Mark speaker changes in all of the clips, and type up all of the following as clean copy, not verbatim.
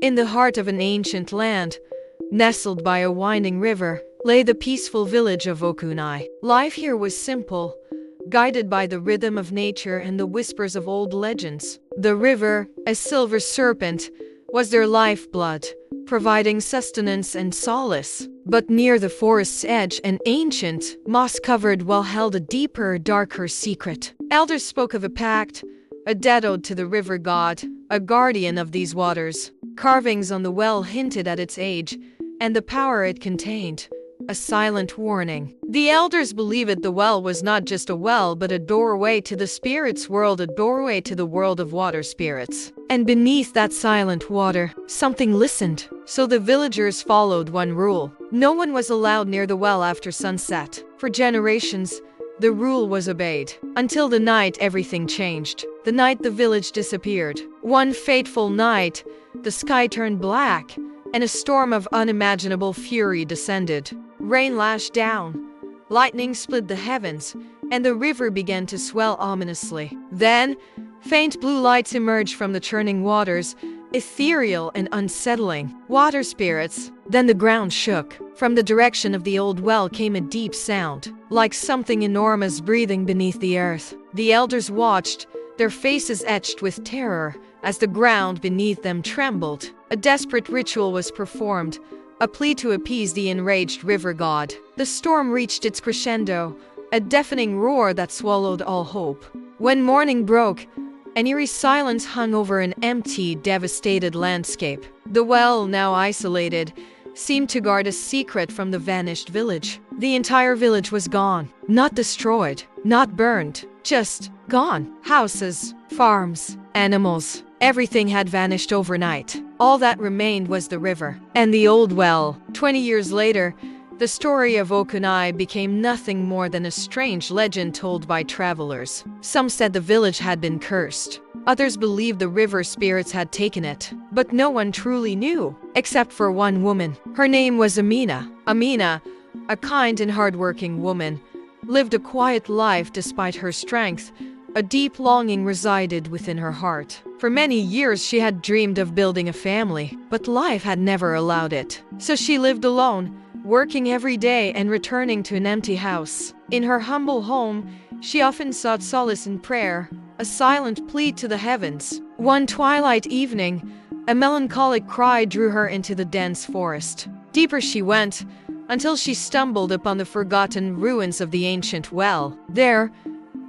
Speaker 1: In the heart of an ancient land, nestled by a winding river, lay the peaceful village of Okunai. Life here was simple, guided by the rhythm of nature and the whispers of old legends. The river, a silver serpent, was their lifeblood, providing sustenance and solace. But near the forest's edge, an ancient, moss-covered well held a deeper, darker secret. Elders spoke of a pact, a dead ode to the river god, a guardian of these waters. Carvings on the well hinted at its age and the power it contained, a silent warning. The elders believed the well was not just a well but a doorway to the spirits' world, a doorway to the world of water spirits. And beneath that silent water, something listened. So the villagers followed one rule. No one was allowed near the well after sunset. For generations, the rule was obeyed. Until the night everything changed. The night the village disappeared. One fateful night, the sky turned black, and a storm of unimaginable fury descended. Rain lashed down, lightning split the heavens, and the river began to swell ominously. Then, faint blue lights emerged from the churning waters, ethereal and unsettling. Water spirits. Then the ground shook. From the direction of the old well came a deep sound, like something enormous breathing beneath the earth. The elders watched, their faces etched with terror, as the ground beneath them trembled. A desperate ritual was performed, a plea to appease the enraged river god. The storm reached its crescendo, a deafening roar that swallowed all hope. When morning broke, an eerie silence hung over an empty, devastated landscape. The well, now isolated, seemed to guard a secret from the vanished village. The entire village was gone. Not destroyed, not burned, just gone. Houses, farms, animals, everything had vanished overnight. All that remained was the river and the old well. 20 years later, the story of Okunai became nothing more than a strange legend told by travelers. Some said the village had been cursed. Others believed the river spirits had taken it. But no one truly knew, except for one woman. Her name was Amina. Amina, a kind and hardworking woman, lived a quiet life despite her strength. A deep longing resided within her heart. For many years she had dreamed of building a family, but life had never allowed it. So she lived alone, working every day and returning to an empty house. In her humble home, she often sought solace in prayer, a silent plea to the heavens. One twilight evening, a melancholic cry drew her into the dense forest. Deeper she went, until she stumbled upon the forgotten ruins of the ancient well. There,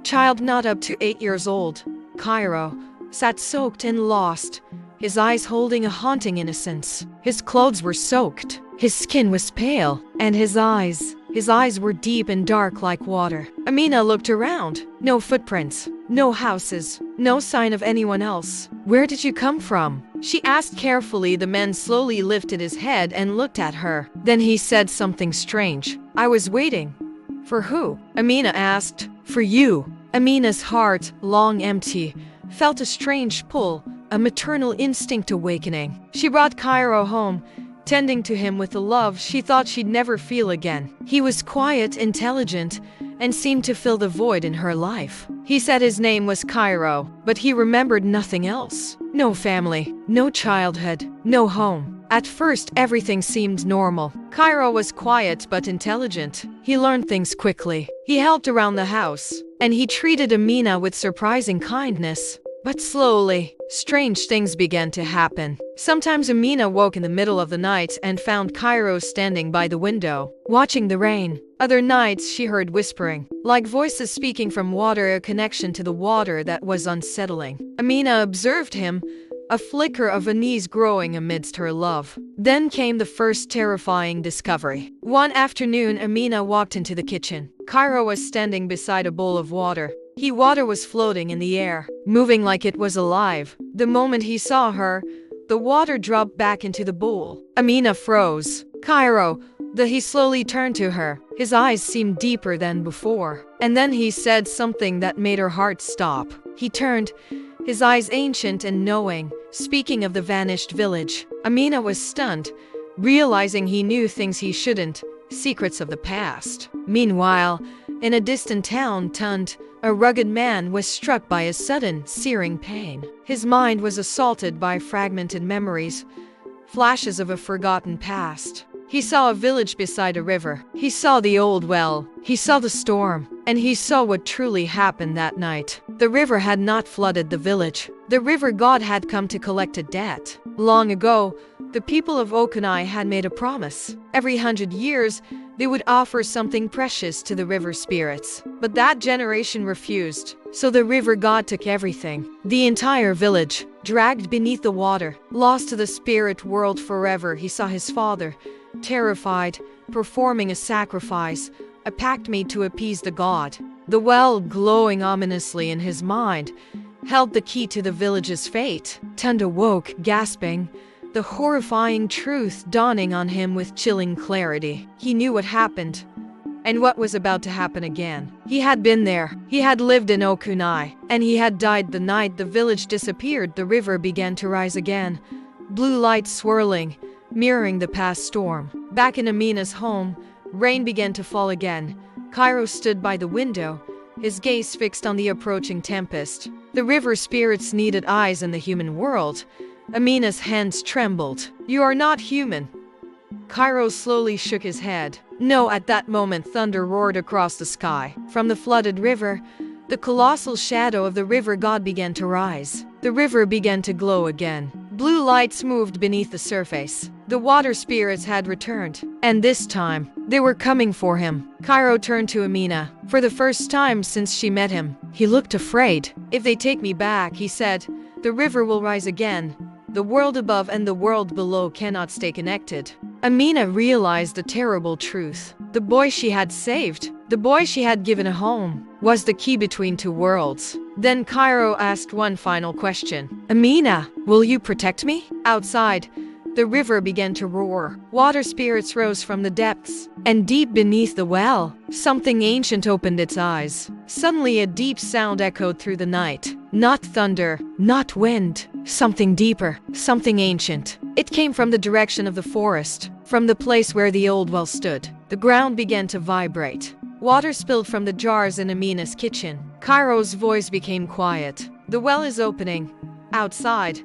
Speaker 1: child not up to 8 years old, Cairo, sat soaked and lost, his eyes holding a haunting innocence. His clothes were soaked, his skin was pale, and his eyes were deep and dark like water. Amina looked around. No footprints, no houses, no sign of anyone else. "Where did you come from?" she asked carefully. The man slowly lifted his head and looked at her. Then he said something strange. "I was waiting." "For who?" Amina asked. "For you." Amina's heart, long empty, felt a strange pull, a maternal instinct awakening. She brought Cairo home, tending to him with a love she thought she'd never feel again. He was quiet, intelligent, and seemed to fill the void in her life. He said his name was Cairo, but he remembered nothing else. No family, no childhood, no home. At first, everything seemed normal. Cairo was quiet but intelligent. He learned things quickly. He helped around the house, and he treated Amina with surprising kindness. But slowly, strange things began to happen. Sometimes Amina woke in the middle of the night and found Cairo standing by the window, watching the rain. Other nights she heard whispering, like voices speaking from water, a connection to the water that was unsettling. Amina observed him, a flicker of unease growing amidst her love. Then came the first terrifying discovery. One afternoon, Amina walked into the kitchen. Cairo was standing beside a bowl of water. Water was floating in the air, moving like it was alive. The moment he saw her, the water dropped back into the bowl. Amina froze. "Cairo," he slowly turned to her. His eyes seemed deeper than before. And then he said something that made her heart stop. He turned, his eyes ancient and knowing, speaking of the vanished village. Amina was stunned, realizing he knew things he shouldn't, secrets of the past. Meanwhile, in a distant town, a rugged man was struck by a sudden, searing pain. His mind was assaulted by fragmented memories, flashes of a forgotten past. He saw a village beside a river. He saw the old well. He saw the storm. And he saw what truly happened that night. The river had not flooded the village. The river god had come to collect a debt. Long ago, the people of Okunai had made a promise. Every 100 years, they would offer something precious to the river spirits. But that generation refused. So the river god took everything. The entire village, dragged beneath the water, lost to the spirit world forever. He saw his father, terrified, performing a sacrifice, a pact made to appease the god. The well, glowing ominously in his mind, held the key to the village's fate. Tund awoke, gasping, the horrifying truth dawning on him with chilling clarity. He knew what happened, and what was about to happen again. He had been there. He had lived in Okunai, and he had died the night the village disappeared. The river began to rise again, blue light swirling, mirroring the past storm. Back in Amina's home, rain began to fall again. Cairo stood by the window, his gaze fixed on the approaching tempest. The river spirits needed eyes in the human world. Amina's hands trembled. "You are not human." Cairo slowly shook his head. No, at that moment thunder roared across the sky. From the flooded river, the colossal shadow of the river god began to rise. The river began to glow again. Blue lights moved beneath the surface. The water spirits had returned, and this time, they were coming for him. Cairo turned to Amina. For the first time since she met him, he looked afraid. "If they take me back," he said, "the river will rise again. The world above and the world below cannot stay connected." Amina realized the terrible truth. The boy she had saved, the boy she had given a home, was the key between two worlds. Then Cairo asked one final question. "Amina, will you protect me?" Outside, the river began to roar. Water spirits rose from the depths, and deep beneath the well, something ancient opened its eyes. Suddenly a deep sound echoed through the night. Not thunder, not wind, something deeper, something ancient. It came from the direction of the forest, from the place where the old well stood. The ground began to vibrate. Water spilled from the jars in Amina's kitchen. Cairo's voice became quiet. "The well is opening." Outside,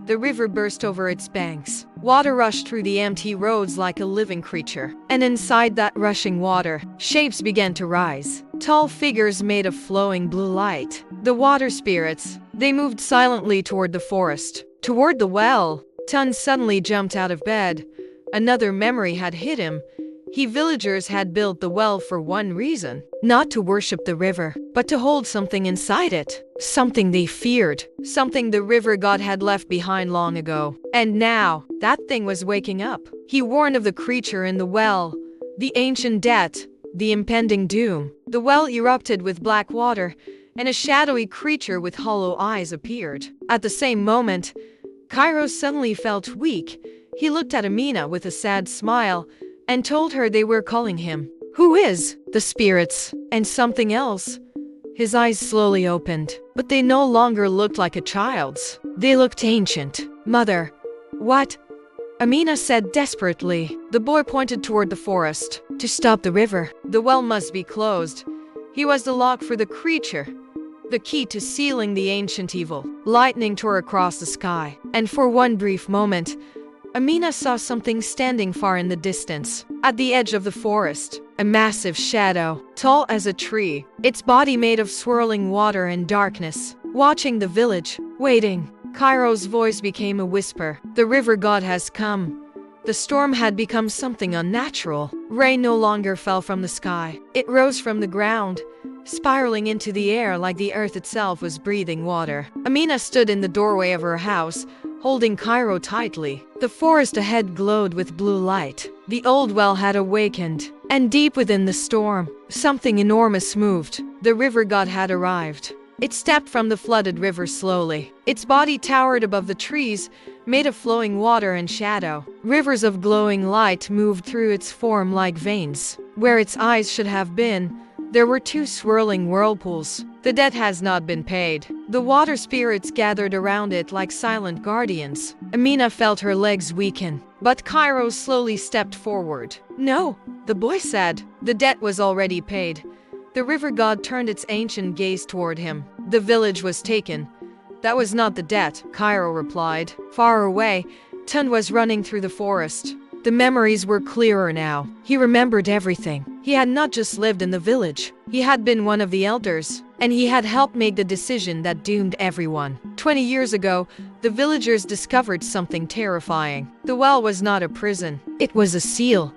Speaker 1: the river burst over its banks. Water rushed through the empty roads like a living creature. And inside that rushing water, shapes began to rise. Tall figures made of flowing blue light. The water spirits. They moved silently toward the forest, toward the well. Tun suddenly jumped out of bed. Another memory had hit him. Villagers had built the well for one reason. Not to worship the river, but to hold something inside it. Something they feared. Something the river god had left behind long ago. And now, that thing was waking up. He warned of the creature in the well, the ancient debt, the impending doom. The well erupted with black water, and a shadowy creature with hollow eyes appeared. At the same moment, Cairo suddenly felt weak. He looked at Amina with a sad smile, and told her they were calling him. "Who is?" "The spirits." "And something else?" His eyes slowly opened, but they no longer looked like a child's. They looked ancient. "Mother." "What?" Amina said desperately. The boy pointed toward the forest. "To stop the river, the well must be closed." He was the lock for the creature, the key to sealing the ancient evil. Lightning tore across the sky, and for one brief moment, Amina saw something standing far in the distance. At the edge of the forest, a massive shadow, tall as a tree, its body made of swirling water and darkness, watching the village, waiting. Cairo's voice became a whisper. "The river god has come." The storm had become something unnatural. Rain no longer fell from the sky. It rose from the ground, spiraling into the air like the earth itself was breathing water. Amina stood in the doorway of her house, holding Cairo tightly. The forest ahead glowed with blue light. The old well had awakened, and deep within the storm, something enormous moved. The river god had arrived. It stepped from the flooded river slowly. Its body towered above the trees, made of flowing water and shadow. Rivers of glowing light moved through its form like veins. Where its eyes should have been, there were two swirling whirlpools. The debt has not been paid. The water spirits gathered around it like silent guardians. Amina felt her legs weaken, but Cairo slowly stepped forward. "No," the boy said. The debt was already paid. The river god turned its ancient gaze toward him. "The village was taken." "That was not the debt," Cairo replied. Far away, Tun was running through the forest. The memories were clearer now. He remembered everything. He had not just lived in the village. He had been one of the elders, and he had helped make the decision that doomed everyone. 20 years ago, the villagers discovered something terrifying. The well was not a prison. It was a seal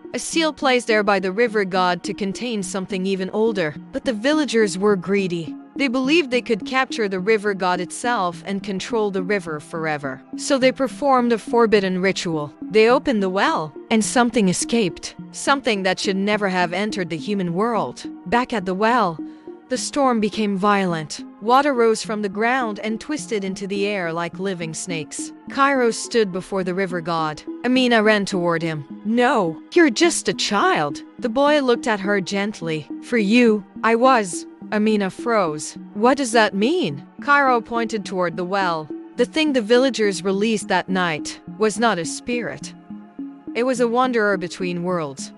Speaker 1: placed there by the river god to contain something even older. But the villagers were greedy. They believed they could capture the river god itself and control the river forever. So they performed a forbidden ritual. They opened the well, and something escaped. Something that should never have entered the human world. Back at the well, the storm became violent. Water rose from the ground and twisted into the air like living snakes. Cairo stood before the river god. Amina ran toward him. "No, you're just a child." The boy looked at her gently. "For you, I was." Amina froze. "What does that mean?" Cairo pointed toward the well. The thing the villagers released that night was not a spirit. It was a wanderer between worlds.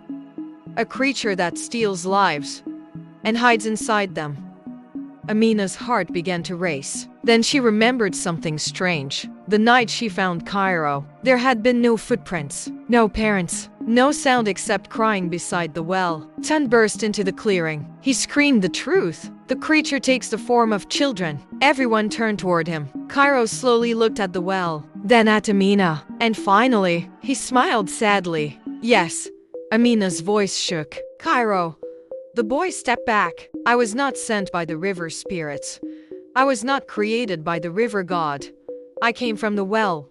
Speaker 1: A creature that steals lives and hides inside them. Amina's heart began to race. Then she remembered something strange. The night she found Cairo, there had been no footprints, no parents, no sound except crying beside the well. Tun burst into the clearing. He screamed the truth. The creature takes the form of children. Everyone turned toward him. Cairo slowly looked at the well, then at Amina, and finally, he smiled sadly. "Yes." Amina's voice shook. "Cairo." The boy stepped back. "I was not sent by the river spirits. I was not created by the river god. I came from the well."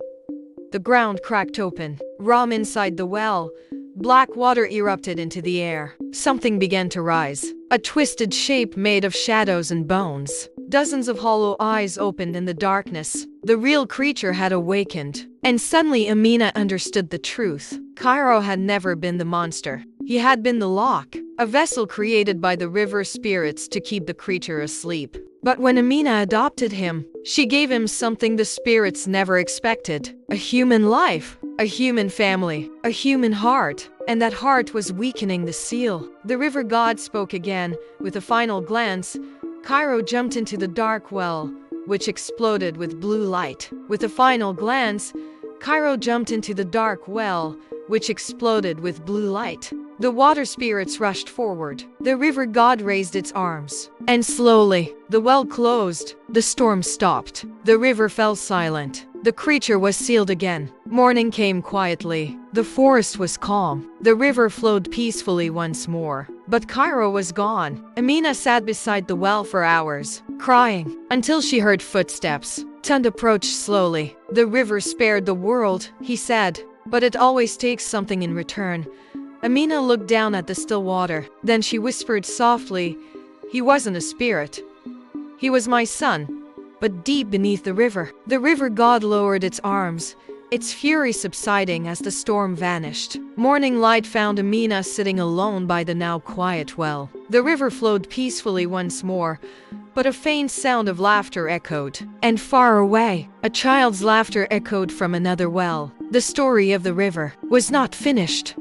Speaker 1: The ground cracked open. From inside the well, black water erupted into the air. Something began to rise. A twisted shape made of shadows and bones. Dozens of hollow eyes opened in the darkness. The real creature had awakened. And suddenly Amina understood the truth. Cairo had never been the monster. He had been the lock, a vessel created by the river spirits to keep the creature asleep. But when Amina adopted him, she gave him something the spirits never expected. A human life, a human family, a human heart. And that heart was weakening the seal. The river god spoke again. With a final glance, Cairo jumped into the dark well, which exploded with blue light. With a final glance, Cairo jumped into the dark well, which exploded with blue light. The water spirits rushed forward. The river god raised its arms. And slowly, the well closed. The storm stopped. The river fell silent. The creature was sealed again. Morning came quietly. The forest was calm. The river flowed peacefully once more. But Cairo was gone. Amina sat beside the well for hours, crying, until she heard footsteps. Tund approached slowly. "The river spared the world," he said, "but it always takes something in return." Amina looked down at the still water. Then she whispered softly, "He wasn't a spirit. He was my son." But deep beneath the river god lowered its arms, its fury subsiding as the storm vanished. Morning light found Amina sitting alone by the now quiet well. The river flowed peacefully once more, but a faint sound of laughter echoed. And far away, a child's laughter echoed from another well. The story of the river was not finished.